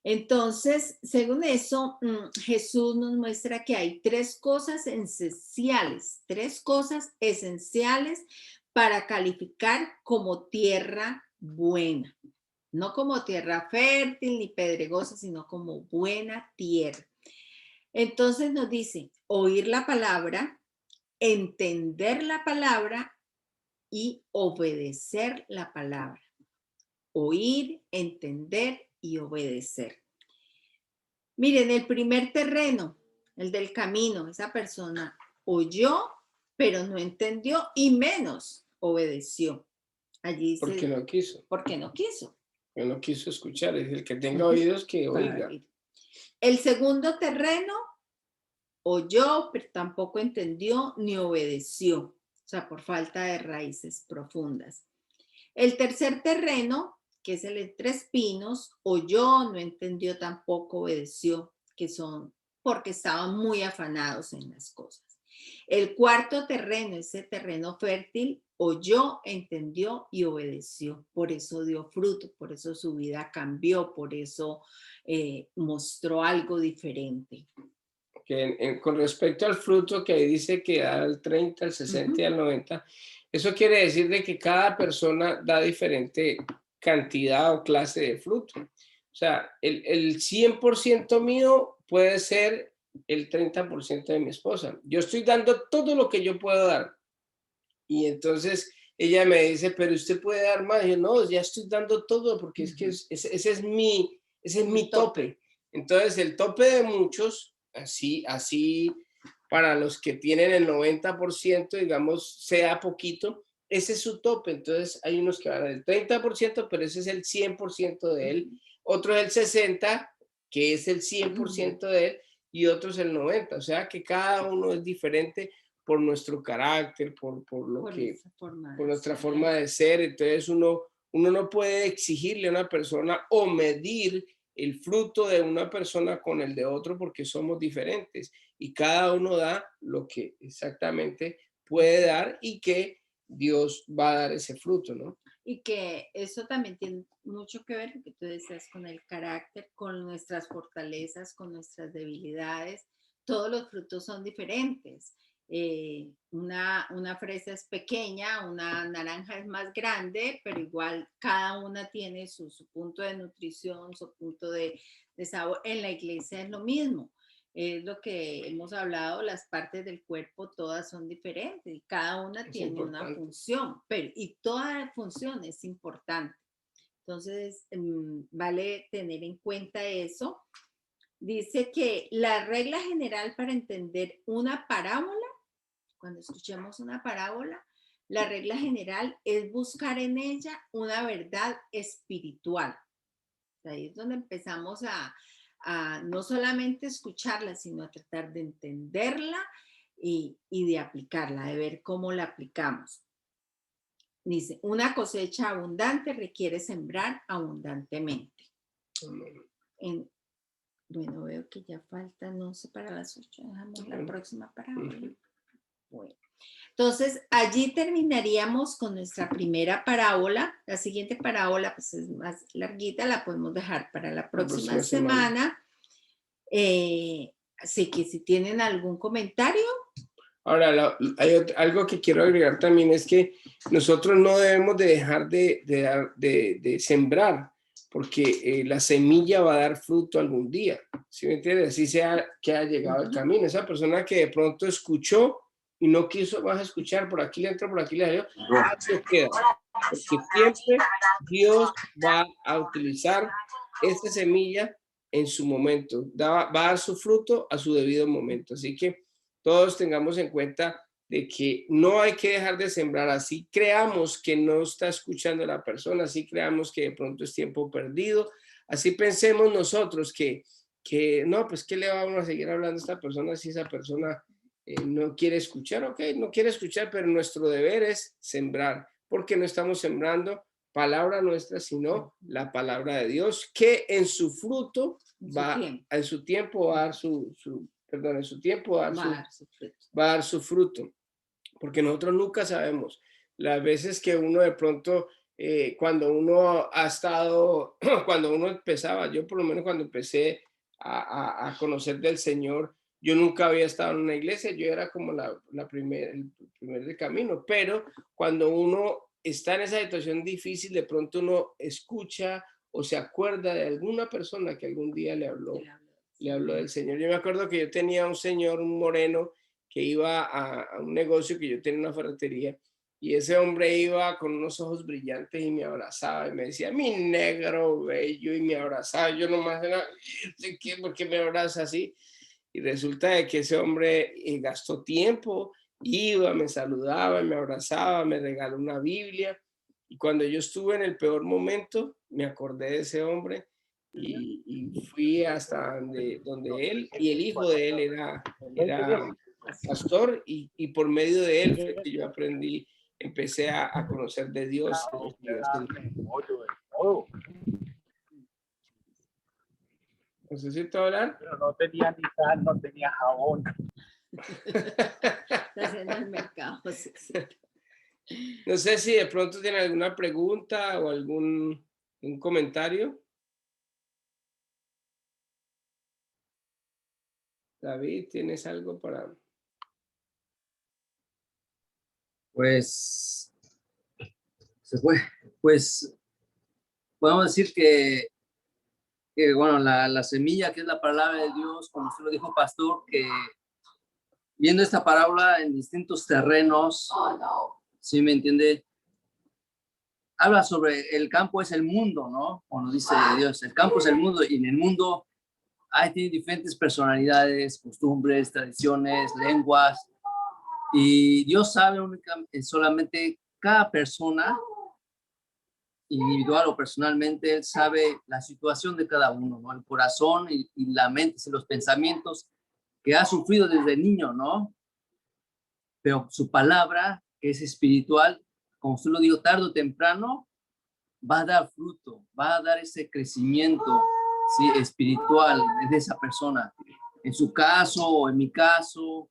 Entonces, según eso, Jesús nos muestra que hay tres cosas esenciales para calificar como tierra buena. No como tierra fértil ni pedregosa, sino como buena tierra. Entonces nos dice, oír la palabra, entender la palabra y obedecer la palabra. Oír, entender y obedecer. Miren, el primer terreno, el del camino, esa persona oyó, pero no entendió y menos obedeció. Allí dice, Porque no quiso. Porque no quiso. Porque no quiso escuchar. Es el que tenga oídos que oiga. El segundo terreno oyó, pero tampoco entendió ni obedeció, o sea, por falta de raíces profundas. El tercer terreno, que es el de tres pinos, oyó, no entendió, tampoco obedeció, que son porque estaban muy afanados en las cosas. El cuarto terreno, ese terreno fértil, oyó, entendió y obedeció. Por eso dio fruto, por eso su vida cambió, por eso mostró algo diferente. Con respecto al fruto que dice que da al 30, al 60 y al 90, eso quiere decir de que cada persona da diferente cantidad o clase de fruto. O sea, el 100% mío puede ser el 30% de mi esposa. Yo estoy dando todo lo que yo puedo dar. Y entonces ella me dice, pero usted puede dar más. Yo no, ya estoy dando todo porque es que ese es mi tope. Entonces el tope de muchos, así para los que tienen el 90%, digamos, sea poquito, ese es su tope. Entonces hay unos que van al 30%, pero ese es el 100% de él. Otro es el 60%, que es el 100% de él, y otros el 90%. O sea que cada uno es diferente por nuestro carácter, por nuestra forma de ser. Entonces uno no puede exigirle a una persona o medir el fruto de una persona con el de otro porque somos diferentes y cada uno da lo que exactamente puede dar y que Dios va a dar ese fruto, ¿no? Y que eso también tiene mucho que ver, que tú decías, con el carácter, con nuestras fortalezas, con nuestras debilidades. Todos los frutos son diferentes. Una fresa es pequeña, una naranja es más grande, pero igual cada una tiene su punto de nutrición, su punto de sabor. En la iglesia es lo mismo. Es lo que hemos hablado, las partes del cuerpo todas son diferentes y cada una tiene una función, y toda función es importante. Entonces, vale tener en cuenta eso. Dice que la regla general para entender una parábola, cuando escuchemos una parábola, La regla general es buscar en ella una verdad espiritual. Ahí es donde empezamos a no solamente escucharla, sino a tratar de entenderla y de aplicarla, de ver cómo la aplicamos. Dice, una cosecha abundante requiere sembrar abundantemente. Bueno, veo que ya falta, no sé, para las 8, dejamos la próxima parábola. Bueno. Entonces, allí terminaríamos con nuestra primera parábola. La siguiente parábola, pues es más larguita, la podemos dejar para la próxima semana. Así que si tienen algún comentario. Ahora, hay algo que quiero agregar también, es que nosotros no debemos de dejar de sembrar, porque la semilla va a dar fruto algún día, ¿sí me entiendes? Así sea que ha llegado el camino. Esa persona que de pronto escuchó y no quiso más escuchar, por aquí le entró, por aquí le salió, se queda. Porque siempre Dios va a utilizar esta semilla en su momento, va a dar su fruto a su debido momento. Así que todos tengamos en cuenta de que no hay que dejar de sembrar, así creamos que no está escuchando la persona, así creamos que de pronto es tiempo perdido, así pensemos nosotros que no, pues ¿qué le vamos a seguir hablando a esta persona si esa persona no quiere escuchar? Ok, no quiere escuchar, pero nuestro deber es sembrar, porque no estamos sembrando palabra nuestra, sino la palabra de Dios, que en su fruto en su tiempo va a dar en su tiempo va a dar su fruto, porque nosotros nunca sabemos las veces que uno de pronto, cuando uno ha estado, cuando uno empezaba, yo por lo menos cuando empecé a conocer del Señor, yo nunca había estado en una iglesia, yo era como el primer del camino, pero cuando uno está en esa situación difícil, de pronto uno escucha o se acuerda de alguna persona que algún día le habló del Señor. Yo me acuerdo que yo tenía un señor, un moreno, que iba a un negocio, que yo tenía una ferretería, y ese hombre iba con unos ojos brillantes y me abrazaba y me decía, mi negro bello, y me abrazaba. Yo nomás era, ¿por qué me abraza así? Y resulta de que ese hombre gastó tiempo, iba, me saludaba, me abrazaba, me regaló una Biblia. Y cuando yo estuve en el peor momento, me acordé de ese hombre y fui hasta donde él, y el hijo de él era pastor, y por medio de él fue que yo aprendí, empecé a conocer de Dios. ¿Necesito hablar? Pero no tenía ni sal, no tenía jabón. Estás en el mercado. No sé si de pronto tiene alguna pregunta o un comentario. David, ¿tienes algo para...? Pues, se fue. Pues, podemos decir que bueno, la semilla, que es la palabra de Dios, como usted lo dijo, pastor, que viendo esta parábola en distintos terrenos, ¿sí me entiende? Habla sobre el campo es el mundo, ¿no? Como dice Dios, el campo es el mundo, y en el mundo tiene diferentes personalidades, costumbres, tradiciones, lenguas, y Dios sabe solamente cada persona, individual o personalmente, Él sabe la situación de cada uno, ¿no? El corazón y la mente y los pensamientos que ha sufrido desde niño, ¿no? Pero su palabra, que es espiritual, como usted lo dijo, tarde o temprano, va a dar fruto, va a dar ese crecimiento, ¿sí?, espiritual de esa persona. En su caso o en mi caso,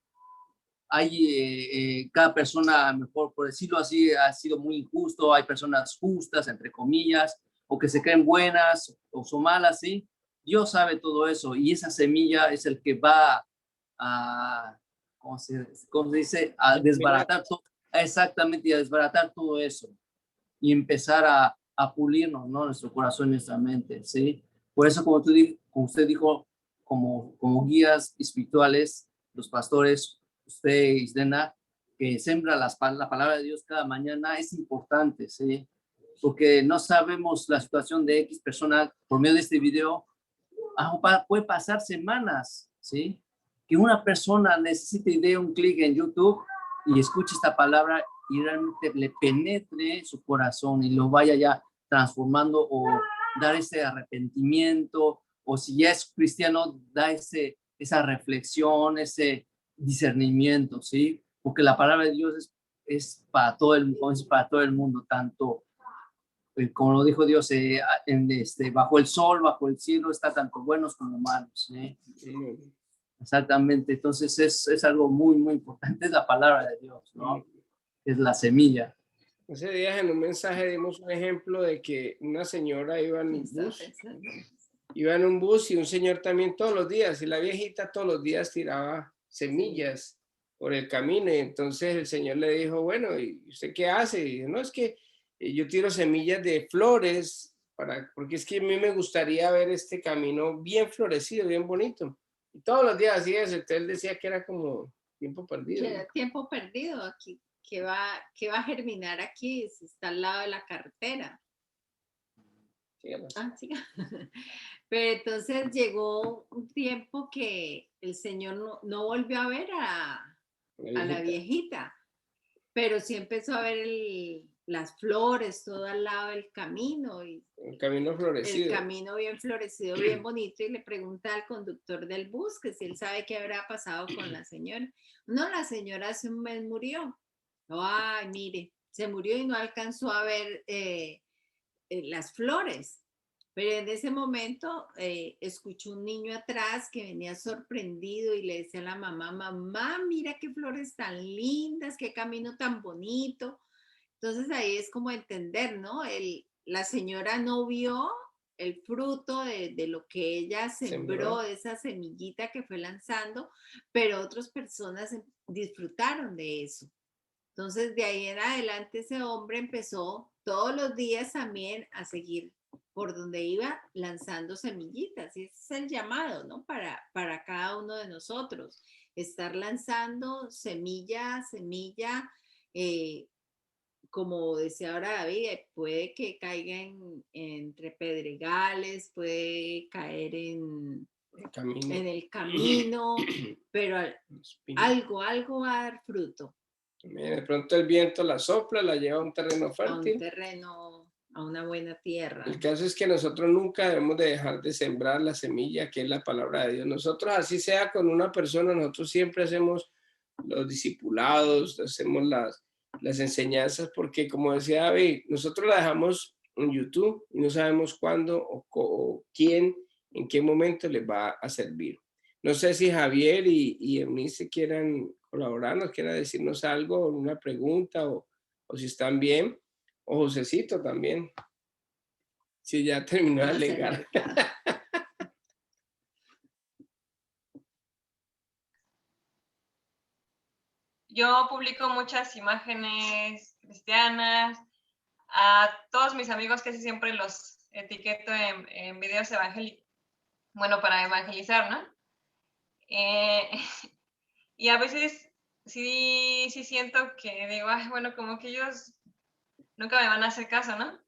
hay cada persona, mejor por decirlo así, ha sido muy injusto. Hay personas justas, entre comillas, o que se creen buenas o son malas, ¿sí? Dios sabe todo eso, y esa semilla es el que va a, ¿cómo se dice? A desbaratar todo, exactamente, a desbaratar todo eso y empezar a pulirnos, ¿no? Nuestro corazón y nuestra mente, ¿sí? Por eso, como usted dijo, como guías espirituales, los pastores, usted, Isdena, que sembra la palabra de Dios cada mañana, es importante, ¿sí? Porque no sabemos la situación de X persona. Por medio de este video, puede pasar semanas, ¿sí? Que una persona necesite y dé un clic en YouTube y escuche esta palabra y realmente le penetre su corazón y lo vaya ya transformando o dar ese arrepentimiento, o si ya es cristiano, da esa reflexión, ese discernimiento, ¿sí? Porque la palabra de Dios es para todo el mundo, tanto como lo dijo Dios, bajo el sol, bajo el cielo, está tanto buenos como malos, ¿sí? Exactamente, entonces es algo muy, muy importante, es la palabra de Dios, ¿no? Es la semilla. Hace días en un mensaje dimos un ejemplo de que una señora iba en un bus y un señor también todos los días, y la viejita todos los días tiraba semillas por el camino, y entonces el señor le dijo, bueno, ¿y usted qué hace? Y dijo, no, es que yo tiro semillas de flores, porque es que a mí me gustaría ver este camino bien florecido, bien bonito. Y todos los días hacía eso, entonces él decía que era como tiempo perdido. Que era tiempo perdido aquí, que va a germinar aquí, si está al lado de la carretera. Sí. Pero entonces llegó un tiempo que el señor no volvió a ver a la viejita, pero sí empezó a ver las flores todo al lado del camino. Y el camino florecido. El camino bien florecido, bien bonito, y le pregunta al conductor del bus que si él sabe qué habrá pasado con la señora. No, la señora hace un mes murió. Ay, mire, se murió y no alcanzó a ver las flores. Pero en ese momento escuchó un niño atrás que venía sorprendido y le decía a la mamá, mamá, mira qué flores tan lindas, qué camino tan bonito. Entonces ahí es como entender, ¿no? La señora no vio el fruto de lo que ella sembró, de esa semillita que fue lanzando, pero otras personas disfrutaron de eso. Entonces de ahí en adelante ese hombre empezó todos los días también a seguir por donde iba lanzando semillitas, y ese es el llamado, ¿no? Para cada uno de nosotros, estar lanzando semilla, como decía ahora David, puede que caiga entre pedregales, puede caer en el camino, pero algo va a dar fruto. De pronto el viento la sopla, la lleva a un terreno fértil. A una buena tierra. El caso es que nosotros nunca debemos de dejar de sembrar la semilla, que es la palabra de Dios. Nosotros, así sea con una persona, nosotros siempre hacemos los discipulados, hacemos las enseñanzas, porque como decía David, nosotros la dejamos en YouTube y no sabemos cuándo o quién, en qué momento les va a servir. No sé si Javier y Eunice quieran colaborarnos, quieran decirnos algo, una pregunta, o si están bien, o Josecito también, si ya terminó de alegar. Yo publico muchas imágenes cristianas. A todos mis amigos casi siempre los etiqueto en videos evangélicos, bueno, para evangelizar, ¿no? Y a veces sí siento que digo, ay, bueno, como que ellos nunca me van a hacer caso, ¿no?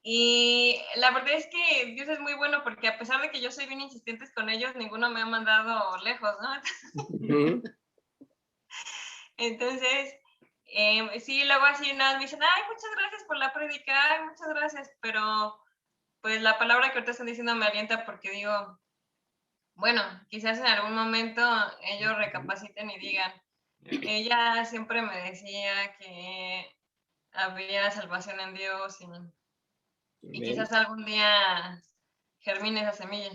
Y la verdad es que Dios es muy bueno, porque a pesar de que yo soy bien insistente con ellos, ninguno me ha mandado lejos, ¿no? Entonces, sí, luego así nada, me dicen, ay, muchas gracias por la prédica, ay, muchas gracias, pero pues la palabra que ahorita están diciendo me alienta, porque digo, bueno, quizás en algún momento ellos recapaciten y digan, ella siempre me decía que había salvación en Dios, y quizás algún día germine esa semilla.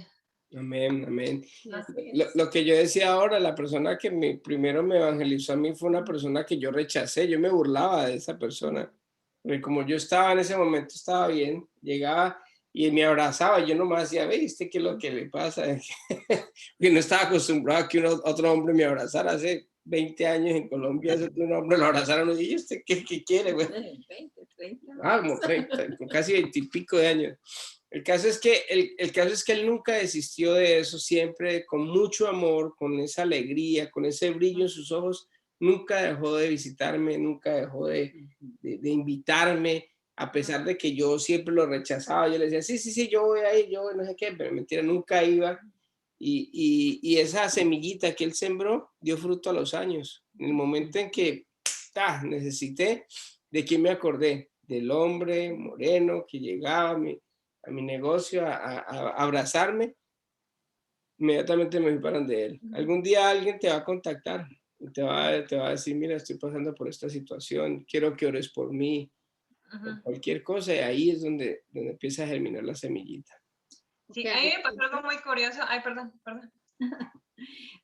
Amén, amén. Lo que yo decía ahora, la persona que primero me evangelizó a mí fue una persona que yo rechacé, yo me burlaba de esa persona, porque como yo estaba en ese momento, estaba bien, llegaba y me abrazaba, yo nomás decía, ¿viste qué es lo que le pasa? Porque no estaba acostumbrado a que otro hombre me abrazara. Hace 20 años en Colombia, un hombre lo abrazaron, y ¿usted qué quiere? Bueno, 20, 30. Como 30, casi 20 y pico de años. El caso es que él nunca desistió de eso, siempre con mucho amor, con esa alegría, con ese brillo en sus ojos, nunca dejó de visitarme, nunca dejó de invitarme, a pesar de que yo siempre lo rechazaba. Yo le decía, sí, yo voy a ir, yo voy, no sé qué, pero mentira, nunca iba. Y esa semillita que él sembró dio fruto a los años. En el momento en que necesité. ¿De quién me acordé? Del hombre moreno que llegaba a mi negocio a abrazarme. Inmediatamente me fui para donde él. Algún día alguien te va a contactar y te va a decir, mira, estoy pasando por esta situación, quiero que ores por mí, Ujú. cualquier cosa, y ahí es donde empieza a germinar la semillita. Sí, Que a mí me alguien pasó algo muy curioso. Ay, perdón.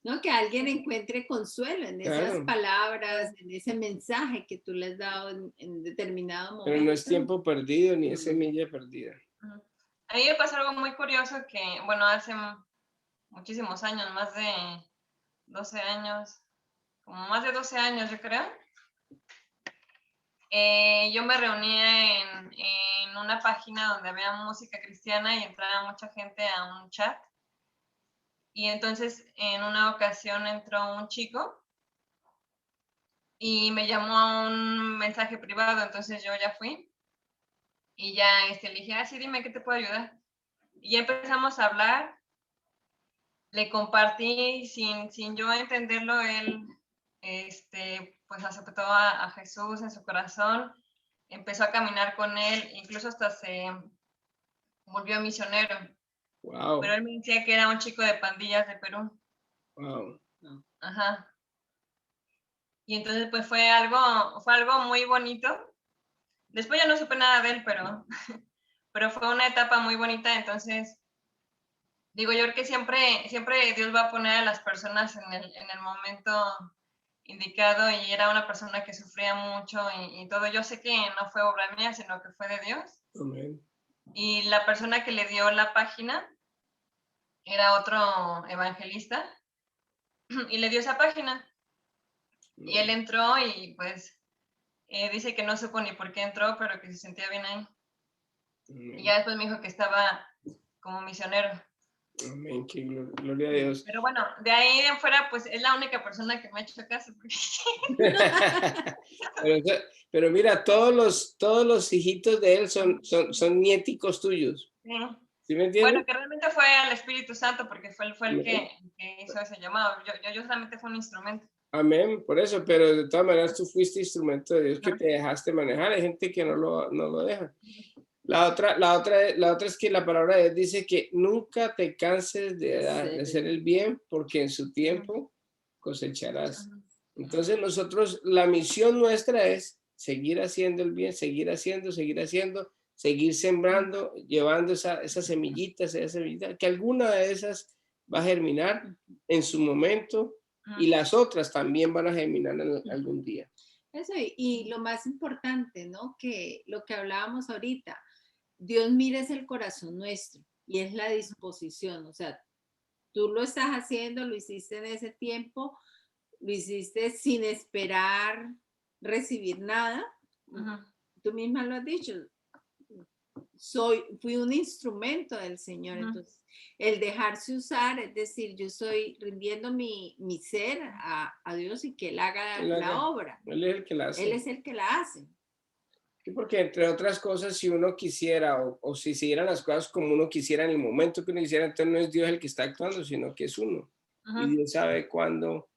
¿no? Que alguien encuentre consuelo en esas Claro. palabras, en ese mensaje que tú le has dado en determinado momento. Pero no es tiempo perdido ni es semilla perdida. Ujú. A mí me pasó algo muy curioso que, bueno, hace muchísimos años, más de 12 años, como más de 12 años, yo creo. Yo me reunía en una página donde había música cristiana y entraba mucha gente a un chat. Y entonces en una ocasión entró un chico y me llamó a un mensaje privado, entonces yo ya fui y ya le dije, sí, dime, ¿qué te puedo ayudar? Y ya empezamos a hablar, le compartí sin yo entenderlo, él pues aceptó a Jesús en su corazón, empezó a caminar con él, incluso hasta se volvió misionero. Wow. Pero él me decía que era un chico de pandillas de Perú. Wow. Ajá. Y entonces pues fue algo muy bonito. Después ya no supe nada de él, pero fue una etapa muy bonita. Entonces, digo, yo creo que siempre Dios va a poner a las personas en el momento indicado, y era una persona que sufría mucho y todo. Yo sé que no fue obra mía, sino que fue de Dios. Amén. Y la persona que le dio la página era otro evangelista y le dio esa página. Y él entró y pues dice que no supo ni por qué entró, pero que se sentía bien ahí. Amén. Y ya después me dijo que estaba como misionero. Amén, que gloria a Dios. Pero bueno, de ahí en fuera, pues es la única persona que me ha hecho caso. pero mira, todos los hijitos de él son nieticos tuyos. Sí. ¿Sí me entiendes? Bueno, que realmente fue al Espíritu Santo, porque fue el que hizo ese llamado. Yo solamente fui un instrumento. Amén, por eso, pero de todas maneras tú fuiste instrumento de Dios que te dejaste manejar. Hay gente que no lo deja. La otra es que la palabra de Dios dice que nunca te canses de hacer el bien, porque en su tiempo cosecharás. Entonces nosotros, la misión nuestra es seguir haciendo el bien, seguir haciendo, seguir sembrando, llevando esas semillitas, que alguna de esas va a germinar en su momento, y las otras también van a germinar algún día. Eso, y lo más importante, ¿no? Que lo que hablábamos ahorita, Dios mira es el corazón nuestro y es la disposición. O sea, tú lo estás haciendo, lo hiciste en ese tiempo, lo hiciste sin esperar recibir nada. Tú misma lo has dicho. Fui un instrumento del Señor. Entonces, el dejarse usar, es decir, yo estoy rindiendo mi ser a Dios y que Él haga la obra. Él es el que la hace. Él es el que la hace. Sí, porque entre otras cosas, si uno quisiera o si se dieran las cosas como uno quisiera en el momento que uno quisiera, entonces no es Dios el que está actuando, sino que es uno. Y Dios sabe cuándo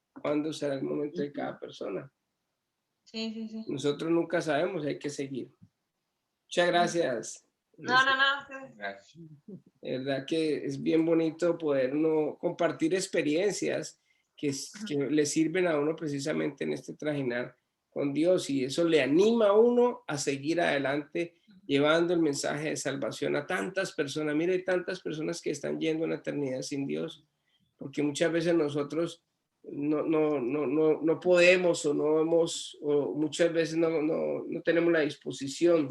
será el momento de cada persona. Sí. Nosotros nunca sabemos, hay que seguir. Muchas gracias. No. Gracias. De verdad que es bien bonito poder uno compartir experiencias que le sirven a uno precisamente en este trajinar con Dios, y eso le anima a uno a seguir adelante llevando el mensaje de salvación a tantas personas. Mire, hay tantas personas que están yendo a una eternidad sin Dios, porque muchas veces nosotros no podemos o muchas veces no tenemos la disposición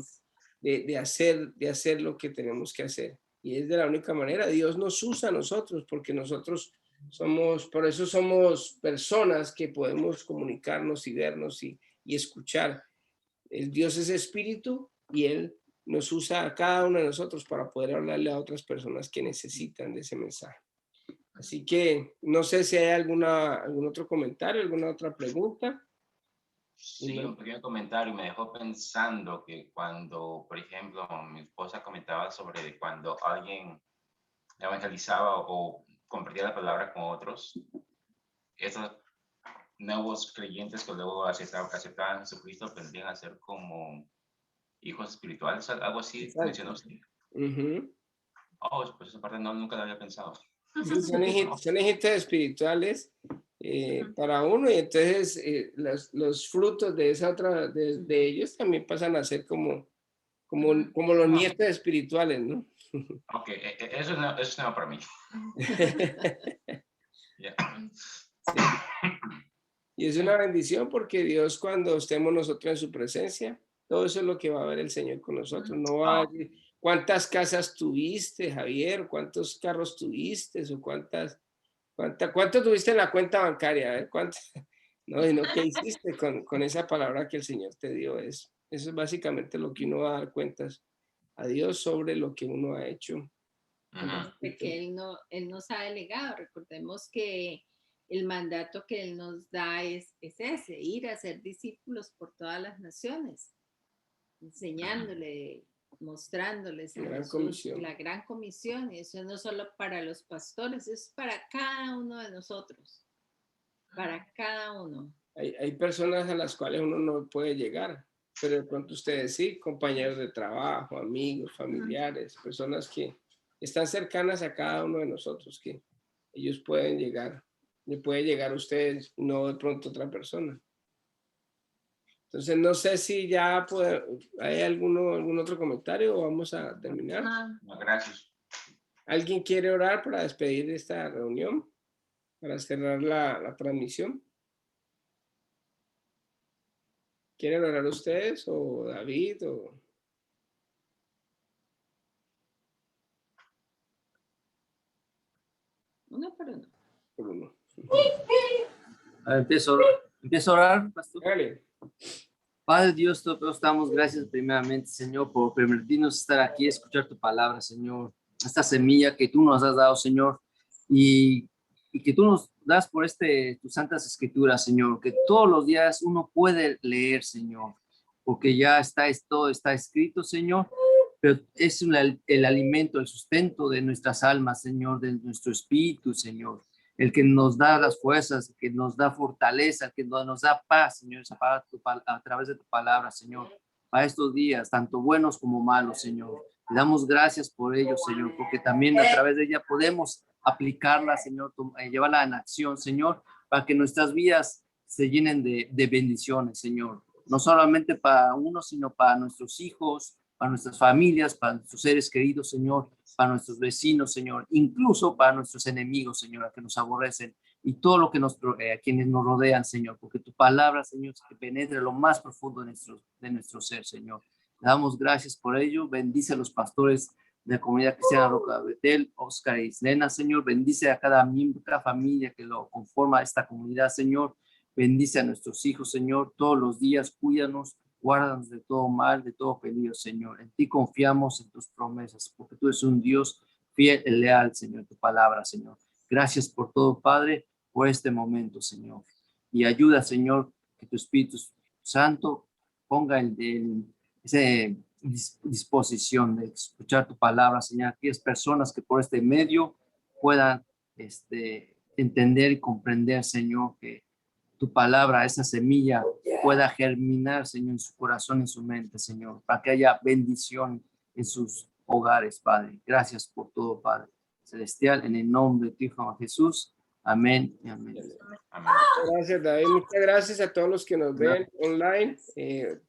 de hacer lo que tenemos que hacer. Y es de la única manera. Dios nos usa a nosotros, porque nosotros por eso somos personas que podemos comunicarnos y vernos y escuchar. Dios es espíritu y Él nos usa a cada uno de nosotros para poder hablarle a otras personas que necesitan de ese mensaje. Así que no sé si hay algún otro comentario, alguna otra pregunta. Sí, un pequeño comentario. Me dejó pensando que cuando, por ejemplo, mi esposa comentaba sobre cuando alguien evangelizaba o compartía la palabra con otros, eso nuevos creyentes que luego aceptaban a Jesucristo tendrían a ser como hijos espirituales, algo así Exacto. mencionó usted. Ujú. Oh, pues esa parte no, nunca la había pensado. Sí, son hijitos espirituales para uno, y entonces los frutos de esa otra, de ellos también pasan a ser como los nietos espirituales, ¿no? Ok, eso es nuevo para mí. Yeah. Sí. Y es una bendición porque Dios, cuando estemos nosotros en su presencia, todo eso es lo que va a ver el Señor con nosotros. No va a decir cuántas casas tuviste, Javier, cuántos carros tuviste, o cuánto tuviste en la cuenta bancaria, a ver, no, sino qué hiciste con esa palabra que el Señor te dio. Eso es básicamente lo que uno va a dar cuentas a Dios sobre lo que uno ha hecho. De que él nos ha delegado. Recordemos que el mandato que Él nos da es ese, ir a ser discípulos por todas las naciones, enseñándole, mostrándoles a Gran Jesús comisión. la gran comisión. Y eso no es solo para los pastores, es para cada uno de nosotros, para cada uno. Hay personas a las cuales uno no puede llegar, pero de pronto ustedes sí, compañeros de trabajo, amigos, familiares, personas que están cercanas a cada uno de nosotros, que ellos pueden llegar, le puede llegar a ustedes, no de pronto otra persona. Entonces, no sé si ya hay algún otro comentario o vamos a terminar. No, gracias. ¿Alguien quiere orar para despedir esta reunión? Para cerrar la transmisión. ¿Quieren orar ustedes o David o...? Uno por uno. Por uno. Empiezo a orar, pastor. Dale. Padre Dios, todos damos gracias primeramente, Señor, por permitirnos estar aquí, escuchar tu palabra, Señor. Esta semilla que tú nos has dado, Señor, y que tú nos das por tus santas escrituras, Señor, que todos los días uno puede leer, Señor, porque ya todo está escrito, Señor, pero es el alimento, el sustento de nuestras almas, Señor, de nuestro espíritu, Señor. El que nos da las fuerzas, el que nos da fortaleza, el que nos da paz, Señor, a través de tu palabra, Señor, para estos días, tanto buenos como malos, Señor. Te damos gracias por ello, Señor, porque también a través de ella podemos aplicarla, Señor, llevarla en acción, Señor, para que nuestras vidas se llenen de bendiciones, Señor. No solamente para uno, sino para nuestros hijos, para nuestras familias, para nuestros seres queridos, Señor, para nuestros vecinos, Señor, incluso para nuestros enemigos, Señor, a que nos aborrecen, y todo lo que quienes nos rodean, Señor, porque tu palabra, Señor, que penetre lo más profundo de nuestro ser, Señor. Le damos gracias por ello. Bendice a los pastores de la comunidad cristiana Roca de Betel, Oscar y Islena, Señor. Bendice a cada miembro, cada familia que lo conforma esta comunidad, Señor. Bendice a nuestros hijos, Señor. Todos los días cuídanos, guárdanos de todo mal, de todo peligro, Señor. En ti confiamos, en tus promesas, porque tú eres un Dios fiel y leal, Señor, tu palabra, Señor. Gracias por todo, Padre, por este momento, Señor. Y ayuda, Señor, que tu Espíritu Santo ponga esa disposición de escuchar tu palabra, Señor. Aquellas personas que por este medio puedan entender y comprender, Señor, que tu palabra, esa semilla, pueda germinar, Señor, en su corazón y en su mente, Señor, para que haya bendición en sus hogares, Padre. Gracias por todo, Padre Celestial, en el nombre de tu Hijo Jesús. Amén y amén. Amén. Gracias, David. Muchas gracias a todos los que nos ven online.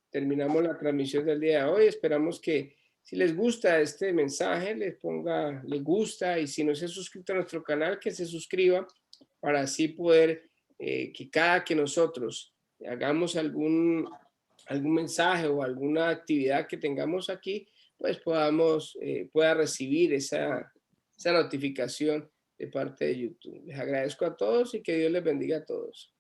Terminamos la transmisión del día de hoy. Esperamos que si les gusta este mensaje, les ponga le gusta, y si no se ha suscrito a nuestro canal, que se suscriba para así poder que cada que nosotros hagamos algún mensaje o alguna actividad que tengamos aquí, pues pueda recibir esa notificación de parte de YouTube. Les agradezco a todos y que Dios les bendiga a todos.